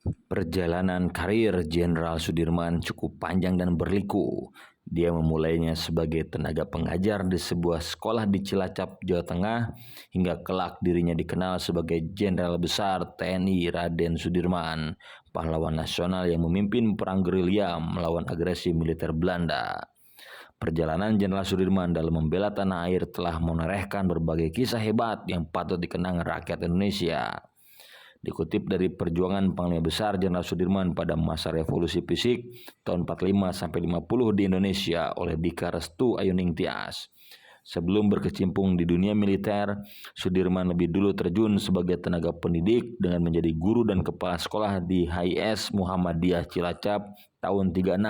Perjalanan karir Jenderal Sudirman cukup panjang dan berliku. Dia memulainya sebagai tenaga pengajar di sebuah sekolah di Cilacap, Jawa Tengah, hingga kelak dirinya dikenal sebagai Jenderal Besar TNI Raden Sudirman, pahlawan nasional yang memimpin perang gerilya melawan agresi militer Belanda. Perjalanan Jenderal Sudirman dalam membela tanah air telah menorehkan berbagai kisah hebat yang patut dikenang rakyat Indonesia. Dikutip dari Perjuangan Panglima Besar Jenderal Sudirman pada masa revolusi fisik tahun 45-50 di Indonesia oleh Dika Restu Ayuning Tias. Sebelum berkecimpung di dunia militer, Sudirman lebih dulu terjun sebagai tenaga pendidik dengan menjadi guru dan kepala sekolah di HIS Muhammadiyah Cilacap tahun 36.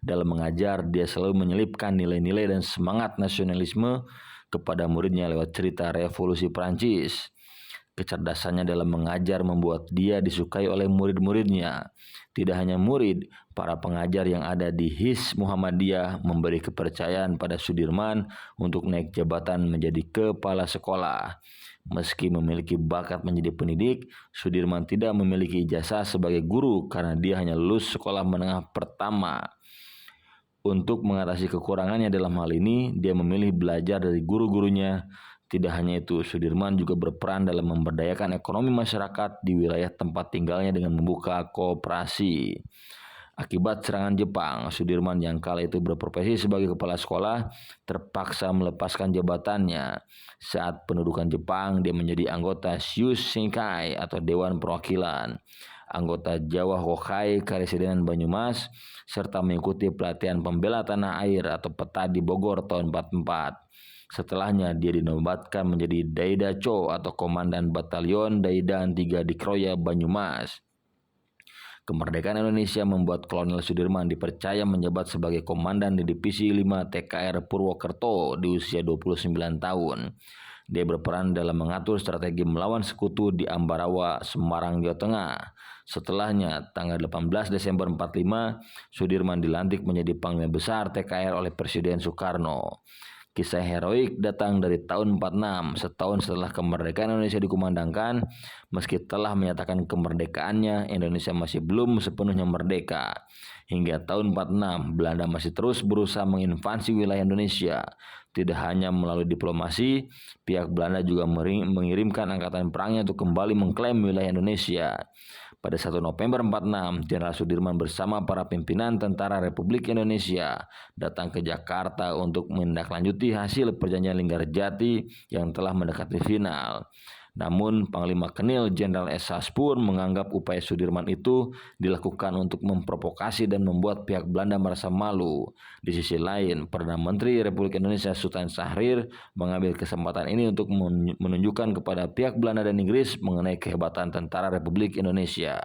Dalam mengajar, dia selalu menyelipkan nilai-nilai dan semangat nasionalisme kepada muridnya lewat cerita revolusi Prancis. Kecerdasannya dalam mengajar membuat dia disukai oleh murid-muridnya. Tidak hanya murid, para pengajar yang ada di HIS Muhammadiyah memberi kepercayaan pada Sudirman untuk naik jabatan menjadi kepala sekolah. Meski memiliki bakat menjadi pendidik, Sudirman tidak memiliki ijazah sebagai guru karena dia hanya lulus sekolah menengah pertama. Untuk mengatasi kekurangannya dalam hal ini, dia memilih belajar dari guru-gurunya. Tidak hanya itu, Sudirman juga berperan dalam memberdayakan ekonomi masyarakat di wilayah tempat tinggalnya dengan membuka koperasi. Akibat serangan Jepang, Sudirman yang kala itu berprofesi sebagai kepala sekolah terpaksa melepaskan jabatannya. Saat pendudukan Jepang, dia menjadi anggota Shushinkai atau Dewan Perwakilan, anggota Jawa Hokai Karesidenan Banyumas, serta mengikuti pelatihan pembela tanah air atau PETA di Bogor tahun 44. Setelahnya dia dinobatkan menjadi Daida Cho atau Komandan Batalion Daida 3 di Kroya, Banyumas. Kemerdekaan Indonesia membuat Kolonel Sudirman dipercaya menjabat sebagai komandan di Divisi 5 TKR Purwokerto di usia 29 tahun. Dia berperan dalam mengatur strategi melawan sekutu di Ambarawa, Semarang, Jawa Tengah. Setelahnya, tanggal 18 Desember 45, Sudirman dilantik menjadi Panglima Besar TKR oleh Presiden Soekarno. Kisah heroik datang dari tahun 46, setahun setelah kemerdekaan Indonesia dikumandangkan. Meski telah menyatakan kemerdekaannya, Indonesia masih belum sepenuhnya merdeka. Hingga tahun 46, Belanda masih terus berusaha menginvasi wilayah Indonesia. Tidak hanya melalui diplomasi, pihak Belanda juga mengirimkan angkatan perangnya untuk kembali mengklaim wilayah Indonesia. Pada 1 November 46, Jenderal Sudirman bersama para pimpinan Tentara Republik Indonesia datang ke Jakarta untuk menindaklanjuti hasil perjanjian Linggarjati yang telah mendekati final. Namun Panglima Kenil Jenderal S. Haspur menganggap upaya Sudirman itu dilakukan untuk memprovokasi dan membuat pihak Belanda merasa malu. Di sisi lain, Perdana Menteri Republik Indonesia Sultan Syahrir mengambil kesempatan ini untuk menunjukkan kepada pihak Belanda dan Inggris mengenai kehebatan tentara Republik Indonesia.